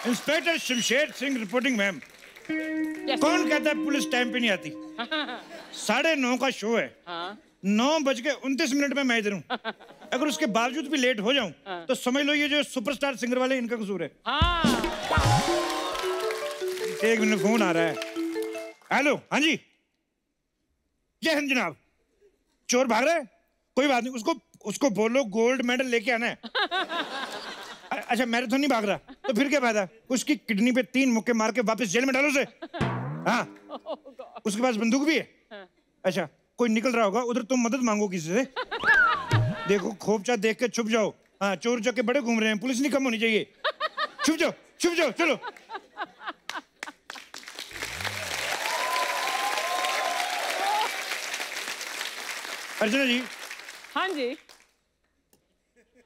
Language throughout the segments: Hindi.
Inspector Shamsher Singh reporting ma'am. कौन कहता है पुलिस टाइम पे नहीं आती? 9:30 का शो है। 9:29 में मैं इधर हूँ। अगर उसके बावजूद भी लेट हो जाऊं तो समझ लो ये जो सुपरस्टार सिंगर वाले इनका कसूर है। एक मिनट, फोन आ रहा है। हेलो, हाँ जी, जय हिंद जनाब। चोर भाग रहा है? कोई बात नहीं, उसको बोलो गोल्ड मेडल लेके आना है। अच्छा, मैराथन नहीं भाग रहा तो फिर क्या फायदा? उसकी किडनी पे 3 मुक्के मार के वापस जेल में डालो उसे। हाँ, उसके पास बंदूक भी है। अच्छा, कोई निकल रहा होगा उधर, तुम मदद मांगो किसी से। देखो, खोपचा देख के छुप जाओ। हाँ, चोर चक्के बड़े घूम रहे हैं, पुलिस नहीं कम होनी चाहिए। छुप जाओ, छुप जाओ, चलो। अर्चना जी। हाँ जी।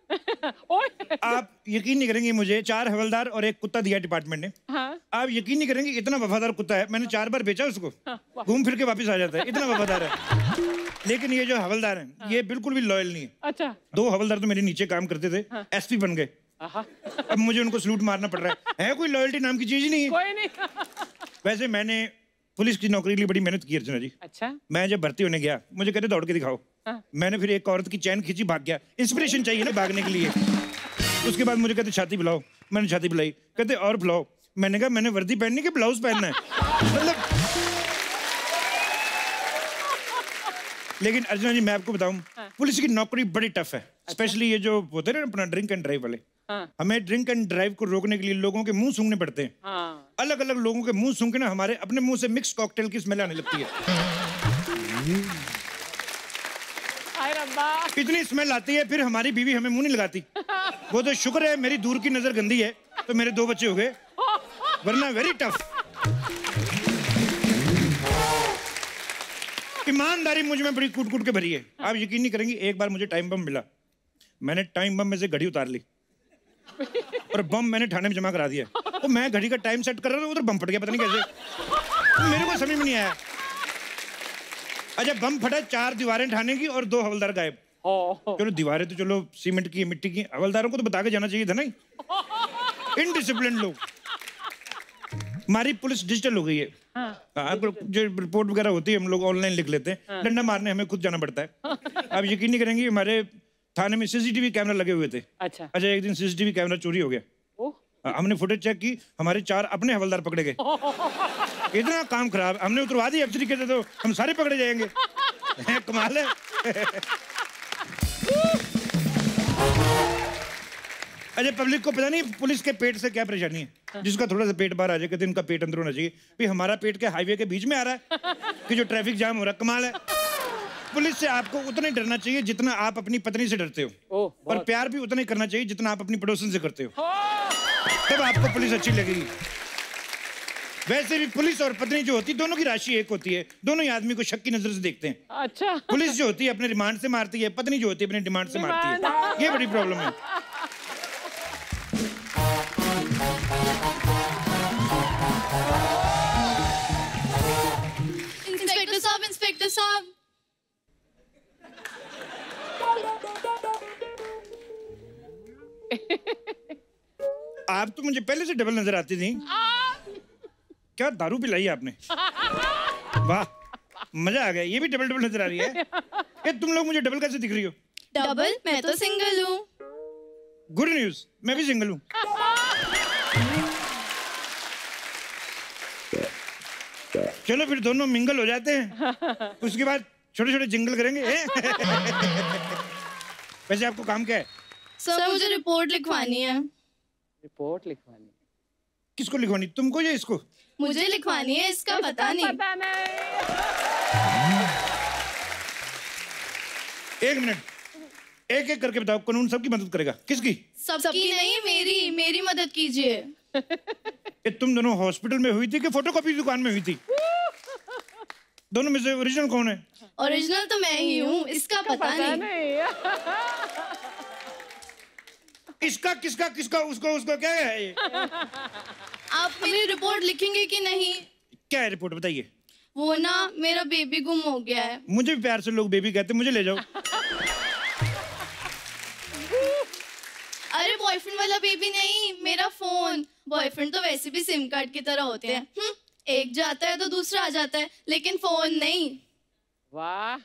आप यकीन नहीं करेंगे, मुझे 4 हवलदार और 1 कुत्ता दिया डिपार्टमेंट ने। हाँ? आप यकीन नहीं करेंगे, इतना वफादार कुत्ता है, मैंने 4 बार बेचा उसको। घूम फिर के वापस आ जाता है, इतना वफादार है। लेकिन ये जो हवलदार हैं, ये बिल्कुल भी लॉयल नहीं है। अच्छा। 2 हवलदार तो मेरे नीचे काम करते थे, एसपी बन गए। अब मुझे उनको सलूट मारना पड़ रहा है कोई लॉयल्टी नाम की चीज ही नहीं है। कोई नहीं। वैसे मैंने पुलिस की नौकरी के लिए बड़ी मेहनत की अर्चना जी। अच्छा। मैं जब भर्ती होने गया, मुझे कहते दौड़ के दिखाओ। मैंने फिर एक औरत की चैन खींची, भाग गया। इंस्पिरेशन चाहिए ना भागने के लिए। उसके बाद मुझे कहते छाती बुलाओ, मैंने छाती बुलाई। कहते और बुलाओ, मैंने कहा मैंने वर्दी पहननी कि ब्लाउज पहनना है? मतलब लेकिन अर्चना जी, मैं आपको बताऊं, पुलिस की नौकरी बड़ी टफ है। स्पेशली ये जो होते हैं ना अपना ड्रिंक एंड ड्राइव वाले। हमें ड्रिंक एंड ड्राइव को रोकने के लिए लोगों के मुंह सूंघने पड़ते हैं। अलग अलग लोगों के मुंह सूंघ के ना हमारे अपने मुंह से मिक्स कॉकटेल की स्मेल आने लगती है। इतनी स्मेल आती है, फिर हमारी बीवी हमें मुंह नहीं लगाती। वो तो शुक्र है मेरी दूर की नजर गंदी है, तो मेरे 2 बच्चे हो गए, वरना वेरी टफ। ईमानदारी मुझ में बड़ी कूट कूट के भरी है। आप यकीन नहीं करेंगे, एक बार मुझे टाइम बम मिला। मैंने टाइम बम में से घड़ी उतार ली और बम मैंने थाने में जमा करा दिया। तो मैं घड़ी का टाइम सेट कर रहा था, उधर बम फट गया, पता नहीं कैसे। मेरे को समझ में नहीं आया। अच्छा, बम फटा, 4 दीवारें थाने की और 2 हवलदार गायब। चलो, दीवारें तो चलो सीमेंट की, मिट्टी की, हवलदारों को तो बता के जाना चाहिए था ना। इनडिसिप्लिन लोग। हमारी पुलिस डिजिटल हो गई है। जो रिपोर्ट वगैरह होती है हम लोग ऑनलाइन लिख लेते हैं। डंडा मारने हमें खुद जाना पड़ता है। आप यकीन नहीं करेंगे, हमारे थाने में सीसीटीवी कैमरा लगे हुए थे। अच्छा, एक दिन सीसीटीवी कैमरा चोरी हो गया। हमने फुटेज चेक की, हमारे 4 अपने हवलदार पकड़े गए। इतना काम खराब। हमने उतरवा दी अफसरी, कहते तो हम सारे पकड़े जाएंगे। कमाल है। अच्छा, पब्लिक को पता नहीं पुलिस के पेट से क्या परेशानी है। जिसका थोड़ा सा पेट बाहर आ जाए, कहते इनका पेट अंदर होना चाहिए। भाई, हमारा पेट के हाईवे के बीच में आ रहा है कि जो ट्रैफिक जाम हो रहा है। कमाल है। पुलिस से आपको उतना ही डरना चाहिए जितना आप अपनी पत्नी से डरते हो, और प्यार भी उतना ही करना चाहिए जितना आप अपनी पड़ोसन से करते हो। तब आपको पुलिस अच्छी लगेगी। वैसे भी पुलिस और पत्नी जो होती है, दोनों की राशि एक होती है। दोनों ही आदमी को शक की नजर से देखते हैं। अच्छा। पुलिस जो होती है अपने रिमांड से मारती है, पत्नी जो होती है अपने डिमांड से मारती है। ये बड़ी प्रॉब्लम है। इंस्पेक्टर साहब, इंस्पेक्टर साहब। आप तो मुझे पहले से डबल नजर आती थी। क्या दारू पिलाई आपने? वाह, मजा आ गया। ये भी डबल डबल नजर आ रही है। ये तुम लोग मुझे डबल कैसे दिख रही हो? डबल? मैं तो सिंगल हूँ। गुड न्यूज, मैं भी सिंगल हूँ। चलो फिर दोनों मिंगल हो जाते हैं, उसके बाद छोटे छोटे जिंगल करेंगे। वैसे आपको काम क्या है? सर, मुझे रिपोर्ट लिखवानी है। रिपोर्ट लिखवानी? किसको लिखवानी, तुमको या इसको? मुझे लिखवानी है, इसका पता नहीं। एक मिनट, एक एक करके बताओ। कानून सबकी मदद करेगा। किसकी? सबकी नहीं, मेरी मदद कीजिए। तुम दोनों हॉस्पिटल में हुई थी कि फोटोकॉपी दुकान में हुई थी? दोनों में से ओरिजिनल कौन है? ओरिजिनल तो मैं ही हूँ, इसका पता नहीं। इसका किसका किसका उसको उसको क्या है ये? आप मेरी रिपोर्ट लिखेंगे कि नहीं? क्या है रिपोर्ट, बताइए। वो ना, मेरा बेबी गुम हो गया है। मुझे भी प्यार से लोग बेबी कहते, मुझे ले जाओ। अरे बॉयफ्रेंड वाला बेबी नहीं, मेरा फोन। बॉयफ्रेंड तो वैसे भी सिम कार्ड की तरह होते हैं। एक जाता है तो दूसरा आ जाता है, लेकिन फोन नहीं। वाह।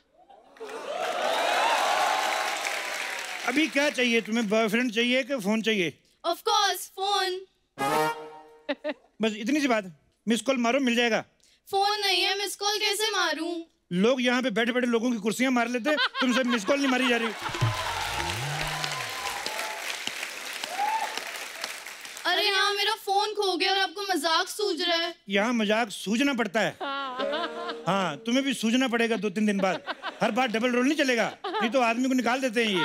अभी क्या चाहिए तुम्हें, बॉयफ्रेंड चाहिए कि फोन चाहिए? Of course phone. बस इतनी सी बात, मिस कॉल मारो मिल जाएगा। फोन नहीं है, मिस कॉल कैसे मारूं? लोग यहाँ पे बैठे बैठे लोगों की कुर्सियां मार लेते, तुमसे मिस कॉल नहीं मारी जा रही। अरे यहाँ मेरा फोन खो गया और आपको मजाक सूझ रहा है। यहाँ मजाक सूझना पड़ता है। हाँ, तुम्हें भी सूझना पड़ेगा 2-3 दिन बाद। हर बार डबल रोल नहीं चलेगा, नहीं तो आदमी को निकाल देते हैं ये।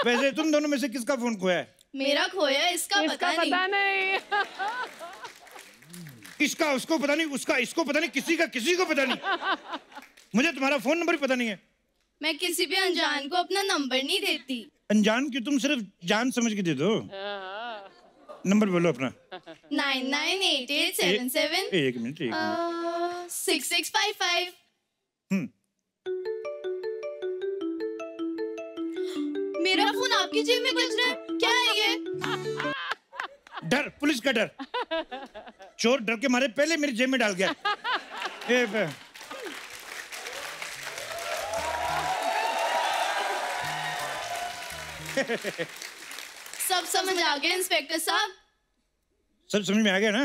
वैसे तुम दोनों में से किसका फोन खोया है? मेरा खोया, इसका पता नहीं। इसका उसको पता नहीं, उसका इसको पता नहीं, किसी को पता नहीं। मुझे तुम्हारा फोन नंबर भी पता नहीं है। मैं किसी भी अनजान को अपना नंबर नहीं देती। अनजान क्यों, तुम सिर्फ जान समझ के दे दो। नंबर बोलो अपना। 998877 एक मिनट 6655। मेरा फोन आपकी जेब में बज रहा है, क्या है ये? डर, पुलिस का डर। चोर डर के मारे पहले मेरी जेब में डाल गया। सब समझ आ गया इंस्पेक्टर साहब? सब समझ में आ गया ना?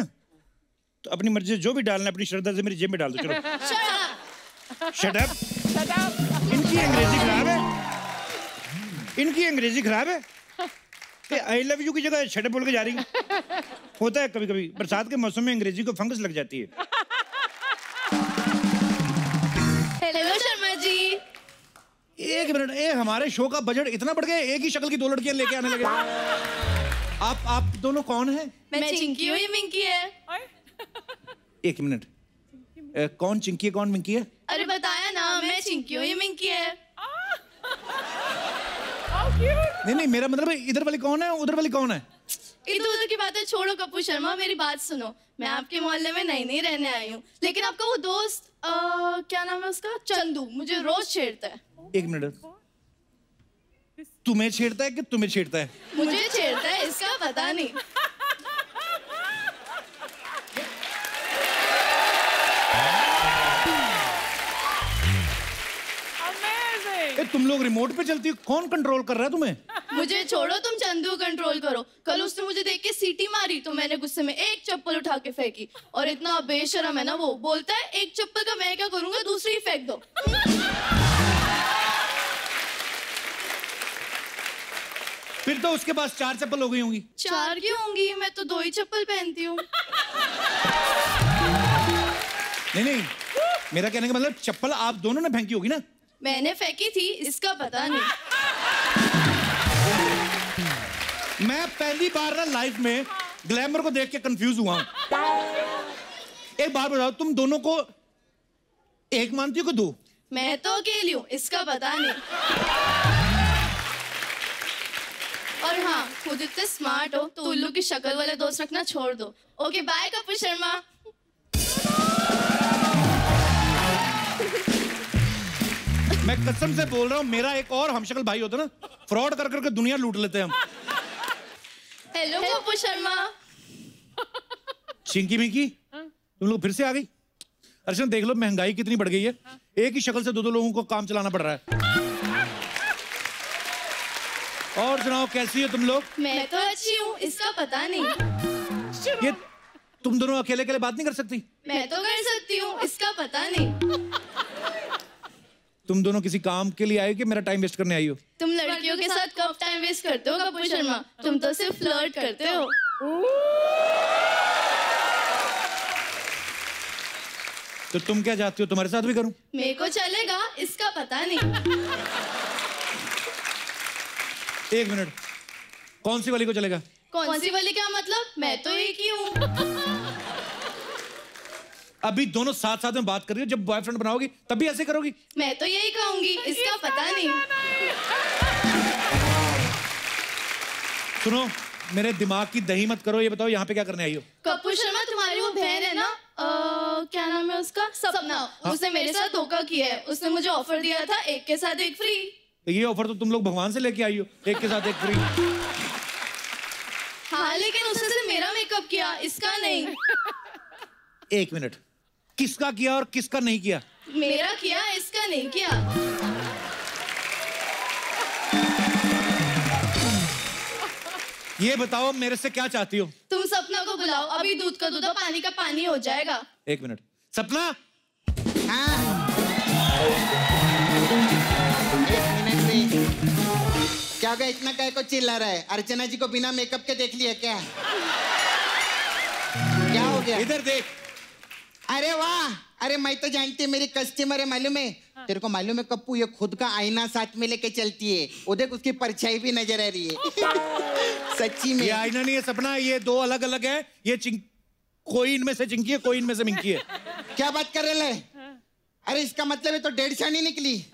तो अपनी मर्जी से जो भी डालना अपनी श्रद्धा से मेरी जेब में डाल दो। चलो शट अप। इनकी अंग्रेजी खराब है, इनकी अंग्रेजी खराब है। आई लव यू की जगह शट अप बोल के जा रही है। होता है कभी कभी, बरसात के मौसम में अंग्रेजी को फंगस लग जाती है। हेलो शर्मा जी। एक मिनट, हमारे शो का बजट इतना बढ़ गया, एक ही शक्ल की 2 लड़कियां लेके आने लगे। आप दोनों कौन हैं? मैं चिंकी हूँ, ये मिंकी है। एक मिनट, कौन चिंकी है कौन मिंकी है? अरे बताया ना, मैं चिंकी हूँ, ये मिंकी है। नहीं, मेरा मतलब है इधर वाली कौन है, उधर वाली कौन है? इधर उधर की बातें छोड़ो कपूर शर्मा, मेरी बात सुनो। मैं आपके मोहल्ले में नई रहने आई हूँ, लेकिन आपका वो दोस्त क्या नाम है उसका, चंदू, मुझे रोज छेड़ता है। एक मिनट, तुम्हें छेड़ता है कि तुम्हें छेड़ता है? मुझे छेड़ता है, इसका पता नहीं। तुम लोग रिमोट पे चलती हो, कौन कंट्रोल कर रहा है तुम्हें? मुझे छोड़ो, तुम चंदू कंट्रोल करो। कल उसने मुझे देख के सीटी मारी तो मैंने गुस्से में एक चप्पल उठा के फेंकी, और इतना बेशरम है ना वो, बोलता है एक चप्पल का मैं क्या करूंगा, दूसरी फेंक दो। फिर तो उसके पास 4 चप्पल हो गई होंगी। 4 क्यों होंगी, मैं तो 2 ही चप्पल पहनती हूँ। नहीं, मेरा कहने का मतलब चप्पल आप दोनों ने फेंकी होगी ना? मैंने फेंकी थी, इसका पता नहीं। मैं पहली बार ना लाइफ में ग्लैमर को देख के कंफ्यूज हुआ हूं। एक बात बताओ, तुम दोनों को एक मानती हो कि 2? मैं तो अकेली हूँ, इसका पता नहीं। और हाँ, खुद इतने स्मार्ट हो तो उल्लू की शक्ल वाले दोस्त रखना छोड़ दो। Okay bye Kapoor Sharma. मैं कसम से बोल रहा हूँ, मेरा एक और हमशक्ल भाई होता ना, फ्रॉड कर करके दुनिया लूट लेते हैं हम। हेलो कपूर शर्मा। चिंकी मिंकी, तुम लोग फिर से आ गई? अर्चना देख लो महंगाई कितनी बढ़ गई है, एक ही शक्ल से 2 लोगों को काम चलाना पड़ रहा है। और सुनाओ कैसी हो तुम लोग? मैं तो अच्छी हूँ, इसका पता नहीं। ये तुम दोनों अकेले अकेले बात नहीं कर सकती? मैं तो कर सकती हूँ, इसका पता नहीं। तुम दोनों किसी काम के लिए आए हो कि मेरा टाइम वेस्ट करने आई हो? तुम लड़कियों के साथ कब टाइम वेस्ट करते हो कपूर शर्मा? तुम तो सिर्फ फ्लर्ट करते हो। तो तुम क्या चाहती हो, तुम्हारे साथ भी करूं? मेरे को चलेगा, इसका पता नहीं। एक मिनट, कौन सी वाली को चलेगा? कौन सी वाली क्या मतलब, मैं तो एक ही हूँ। अभी दोनों साथ साथ में बात कर रही हो, जब बॉयफ्रेंड बनाओगी तब भी ऐसे करोगी? मैं तो यही कहूंगी, इसका पता नहीं। सुनो, मेरे दिमाग की दही मत करो, ये बताओ यहाँ पे क्या करने आई हो? कपूर शर्मा, तुम्हारी वो बहन है ना, क्या नाम है उसका, सपना। उसने मेरे साथ धोखा किया है। उसने मुझे ऑफर दिया था एक के साथ एक फ्री। ये ऑफर तो तुम लोग भगवान से लेके आई हो, एक के साथ एक फ्री। हाँ लेकिन उसने सिर्फ मेरा मेकअप किया, इसका नहीं। 1 मिनट, किसका किया और किसका नहीं किया? मेरा किया, इसका नहीं किया। ये बताओ मेरे से क्या चाहती हो? तुम सपना को बुलाओ, अभी दूध का दूध और पानी का पानी हो जाएगा। 1 मिनट, सपना। हाँ। 1 मिनट से क्या हो गया, इतना काय को चिल्ला रहा है? अर्चना जी को बिना मेकअप के देख लिया क्या? क्या हो गया? इधर देख। अरे वाह, अरे मैं तो जानती है मेरी कस्टमर है, मालूम है तेरे को? मालूम है कप्पू, ये खुद का आईना साथ में लेके चलती है, वो देख उसकी परछाई भी नजर आ रही है। सच्ची में ये आईना नहीं है सपना, ये 2 अलग अलग है। ये कोई इनमें से चिंकी है, कोई इनमें से मिंकी है। क्या बात कर रहे हैं? अरे इसका मतलब है तो 1.5 शानी निकली।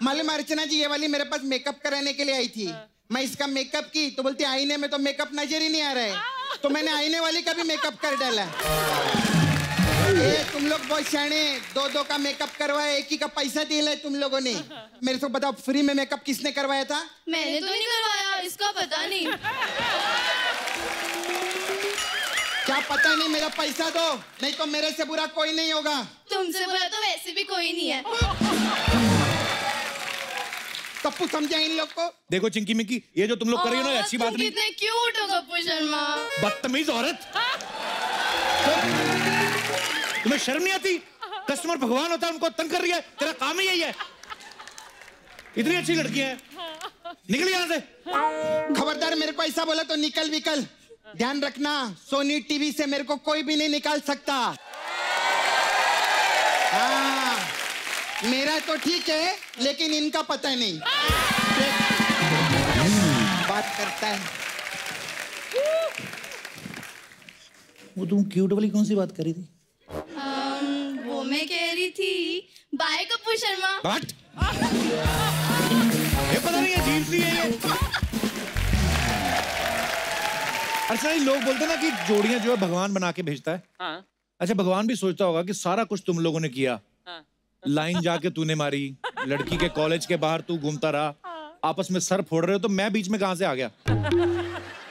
मालूम अर्चना जी, ये वाली मेरे पास मेकअप कराने के लिए आई थी। मैं इसका मेकअप की तो बोलती आईने में तो मेकअप नजर ही नहीं आ रहा है, तो मैंने आईने वाली का भी मेकअप कर डाला। तुम लोग बहुत शाणे, 2-2 का मेकअप करवाया, 1 ही का पैसा दिया है तुम लोगों ने। मेरे को बताओ फ्री में मेकअप किसने करवाया था? मैंने तो नहीं करवाया, इसका पता नहीं। क्या पता नहीं? मेरा पैसा दो, नहीं तो मेरे से बुरा कोई नहीं होगा। तुमसे बुरा तो वैसे भी कोई नहीं है। कप्पू समझा इन लोग को? देखो चिंकी मिंकी, ये जो तुम लोग कर रही हो ना, अच्छी बात नहीं। कितने क्यूट हो कप्पू शर्मा। बदतमीज औरत, तुम्हें शर्म नहीं आती? कस्टमर भगवान होता है, उनको तंग कर रही है, तेरा काम ही यही है। इतनी अच्छी लड़की है, निकल यहाँ से। खबरदार, मेरे को ऐसा बोला तो निकल विकल। ध्यान रखना, सोनी टीवी से मेरे को कोई भी नहीं निकाल सकता। हाँ, मेरा तो ठीक है, लेकिन इनका पता नहीं। बात करता है। वो तुम क्यूट वाली कौन सी बात करी थी? वो मैं कह रही थी, बाय कप्पू शर्मा। बट ये पता नहीं अजीब सी है ये। अच्छा, ये लोग बोलते हैं ना कि जोड़ियां जो है भगवान बना के भेजता है। हाँ। अच्छा, भगवान भी सोचता होगा कि सारा कुछ तुम लोगों ने किया। हाँ। लाइन जाके तूने मारी, लड़की के कॉलेज के बाहर तू घूमता रहा, आपस में सर फोड़ रहे हो, तो मैं बीच में कहां से आ गया?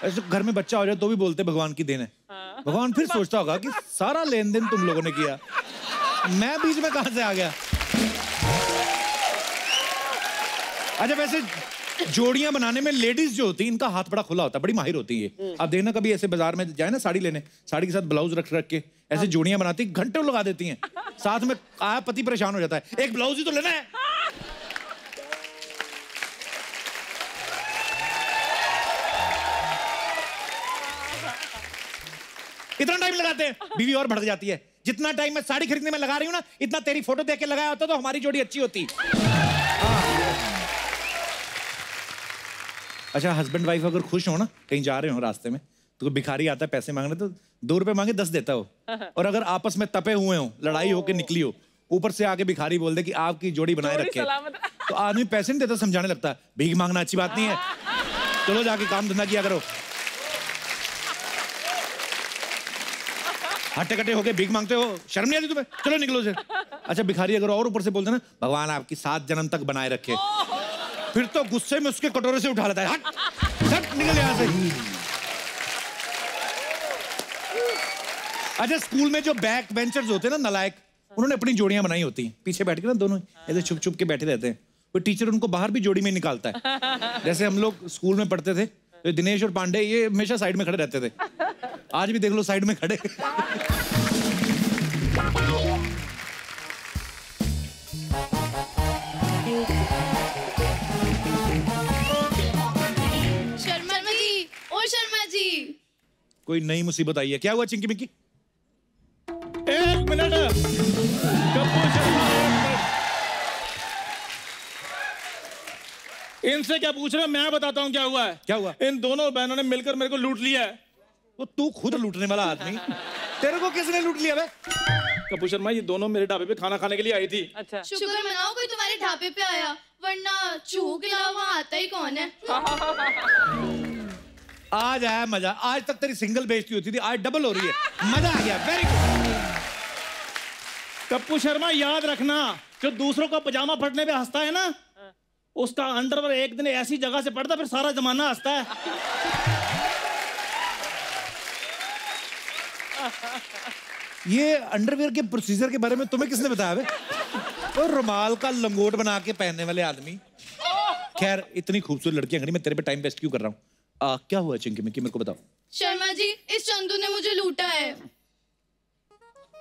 ऐसे घर में बच्चा हो जाए तो भी बोलते भगवान की देन है। भगवान फिर सोचता होगा कि सारा लेन देन तुम लोगों ने किया, मैं बीच में कहां से आ गया? अच्छा, वैसे जोड़ियां बनाने में लेडीज जो होती है, इनका हाथ बड़ा खुला होता है, बड़ी माहिर होती है। आप देखना कभी ऐसे बाजार में जाए ना साड़ी लेने, साड़ी के साथ ब्लाउज रख रख के ऐसे जोड़ियां बनाती, घंटे लगा देती हैं। साथ में आया पति परेशान हो जाता है, एक ब्लाउज ही तो लेना है। इतना टाइम लगाते हैं, बीवी और भड़क जाती है। जितना टाइम मैं साड़ी खरीदने में लगा रही हूँ ना, इतना तेरी फोटो देख के लगाया होता तो हमारी जोड़ी अच्छी होती। अच्छा, हस्बैंड वाइफ अगर खुश हो ना, कहीं जा रहे हो रास्ते में, तो भिखारी आता है पैसे मांगने, तो 2 रुपए मांगे 10 देता हो। और अगर आपस में तपे हुए हो, लड़ाई होके निकली हो, ऊपर से आके भिखारी बोल दे कि आपकी जोड़ी बनाए रखे, तो आदमी पैसे नहीं देता, समझाने लगता है भीख मांगना अच्छी बात नहीं है, चलो जाके काम धंधा किया करो। हट्टे कट्टे होके भीख मांगते हो, शर्म नहीं आती तुम्हें? चलो निकलो से। अच्छा, भिखारी अगर और ऊपर से बोलते ना भगवान आपकी 7 जन्म तक बनाए रखे, फिर तो गुस्से में उसके कटोरे से उठा लेता है, हट निकल यहाँ से। अच्छा, स्कूल में जो बैक बेंचर्स होते हैं ना, नलायक, उन्होंने अपनी जोड़ियां बनाई होती हैं, पीछे बैठ के ना दोनों ऐसे छुप छुप के बैठे रहते हैं। कोई टीचर उनको बाहर भी जोड़ी में निकालता है। जैसे हम लोग स्कूल में पढ़ते थे, तो दिनेश और पांडे ये हमेशा साइड में खड़े रहते थे, आज भी देख लो साइड में खड़े। शर्मा जी, ओ शर्मा जी, कोई नई मुसीबत आई है? क्या हुआ चिंकी मिंकी? 1 minute, Kappu Sharma, 1 minute. इनसे क्या पूछ रहे हो? मैं बताता हूँ क्या हुआ है। क्या हुआ? इन दोनों बहनों ने मिलकर मेरे को लूट लिया है। वो तू खुद लूटने वाला आदमी, तेरे को किसने लूट लिया? कप्पू शर्मा, ये दोनों मेरे ढाबे पे खाना खाने के लिए आई थी। अच्छा। शुक्र मनाओ कोई तुम्हारे ढाबे पे आया, वरना चूह के अलावा वहाँ आता ही कौन है? आज आया मजा। आज तक तेरी सिंगल बेइज्जती होती थी, आज डबल हो रही है, मजा आ गया। Very good. कप्पू शर्मा, याद रखना, जो दूसरों का पजामा फटने पे हंसता है ना, उसका अंडरवेयर एक दिन ऐसी जगह से पड़ता फिर सारा जमाना हंसता है। ये अंडरवियर के प्रोसीजर के बारे में तुम्हें किसने बताया बे? और रुमाल का लंगोट बना के पहनने वाले आदमी। खैर, इतनी खूबसूरत लड़कियां खड़ी, मैं तेरे पे टाइम वेस्ट क्यों कर रहा हूँ? क्या हुआ चिंकी मिंकी, मेरे को बताओ। शर्मा जी, इस चंदू ने मुझे लूटा है।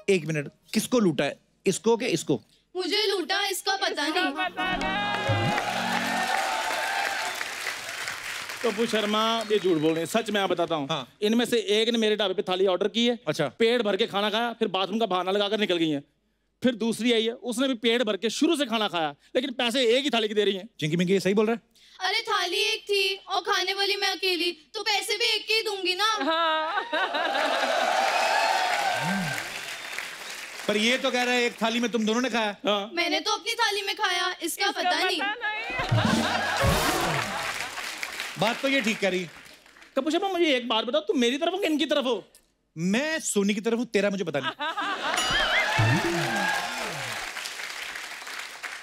एक मिनट, किसको लूटा है? इसको के इसको? मुझे लूटा, इसका पता नहीं। कपूर शर्मा ये झूठ बोल रहे हैं, सच मैं बताता हूँ। हाँ। इनमें से एक ने मेरे ढाबे पे थाली ऑर्डर की है। अच्छा। पेट भर के खाना खाया, फिर बाथरूम का बहाना लगाकर निकल गई है। फिर दूसरी आई है, उसने भी पेट भर के शुरू से खाना खाया, लेकिन पैसे एक ही थाली की दे रही है। चिंकी मिंकी ये सही बोल रहा है? अरे थाली एक थी और खाने वाली मैं अकेली, तो पैसे भी एक के ही दूंगी ना। पर ये तो कह रहा है एक थाली में तुम दोनों ने खाया। हाँ। मैंने तो अपनी थाली में खाया, इसका पता नहीं। बात तो ये ठीक कह रही। कपूर शर्मा मुझे एक बात बताओ, तुम मेरी तरफ हो कि इनकी तरफ हो? मैं सोनी की तरफ हूँ, तेरा मुझे पता नहीं।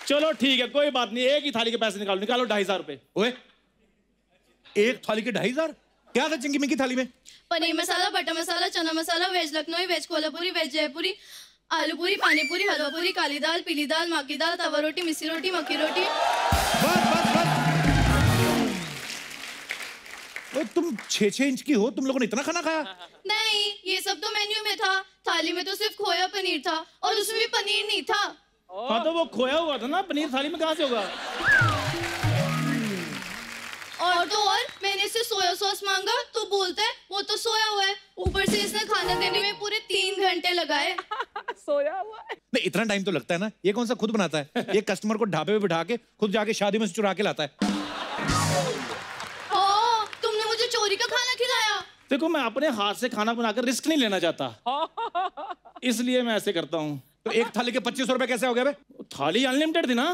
चलो ठीक है, कोई बात नहीं, एक ही थाली के पैसे निकालो, निकालो 2,500 रुपए। ओए, एक थाली के 2,500? क्या था चिंकी मिंकी थाली में? Paneer masala, butter masala, chana masala, veg Lucknow, veg Kolhapuri, veg Jaipuri, aloo puri, पानी पूरी, हलवा पूरी, काली दाल, पीली दाल, माँ की दाल, तवा रोटी, मिस्सी रोटी, मक्की रोटी। बस बस बस। ओए, तुम 6-6 इंच की हो, तुम लोगों ने इतना खाना खाया? नहीं, ये सब तो मेन्यू में था। थाली में तो सिर्फ खोया पनीर था और उसमें भी पनीर नहीं था। हाँ तो वो खोया हुआ था ना, पनीर थाली में कहाँ से होगा? और तो और मैंने इससे सोया सॉस मांगा तो बोलता है वो तो सोया हुआ है। ऊपर से इसने खाना देने में पूरे 3 घंटे लगाए। सोया हुआ है। नहीं, इतना टाइम तो लगता है ना। ये कौन सा खुद बनाता है? ये कस्टमर को ढाबे पे बिठा के खुद जाके शादी में से चुरा के लाता है। ओ, तुमने मुझे चोरी का खाना खिलाया। देखो, मैं अपने हाथ से खाना बनाकर रिस्क नहीं लेना चाहता, इसलिए मैं ऐसे करता हूँ। तो एक थाली के 2500 रुपए कैसे हो गए बे? थाली अनलिमिटेड थी ना।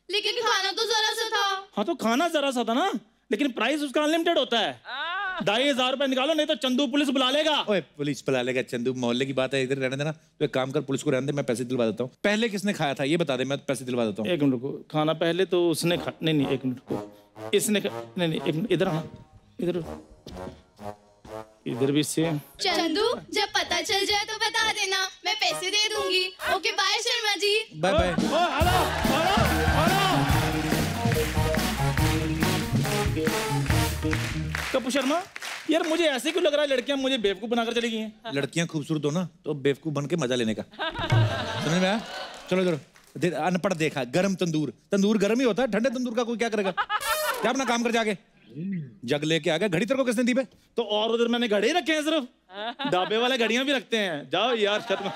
लेकिन खाना तो जरा सा था। हाँ तो खाना जरा सा था ना, लेकिन प्राइस उसका अनलिमिटेड होता है। 2,500 रुपए निकालो, नहीं तो चंदू पुलिस बुला लेगा। ओए, पुलिस बुला लेगा? चंदू मोहल्ले की बात है, इधर रहने देना। तो एक काम कर, पुलिस को रहने दे, मैं पैसे दिलवा देता हूँ। पहले किसने खाया था ये बता दे, मैं पैसे दिलवा देता हूँ। एक मिनट को, खाना पहले तो उसने खा, नहीं एक मिनट को, इसने नहीं एक मिनट, इधर आना, इधर भी सेम। चंदू, जब पता चल जाए तो बता देना, मैं पैसे दे दूंगी। Okay bye Sharma ji. Bye bye. Kapoor Sharma, यार मुझे ऐसे क्यों लग रहा है लड़कियां मुझे बेवकूफ बनाकर चली गई हैं? लड़कियां खूबसूरत हो ना तो बेवकूफ बन के मजा लेने का। समझ में आया? चलो चलो। अनपढ़ देखा, गरम तंदूर, तंदूर गरम ही होता है, ठंडे तंदूर का कोई क्या करेगा? क्या अपना काम कर जाके। जग लेके आ गया। घड़ी तेरे को किसने दी बे? तो और उधर मैंने घड़े रखे हैं, सिर्फ ढाबे वाले घड़ियां भी रखते हैं। जाओ यार, शर्मा।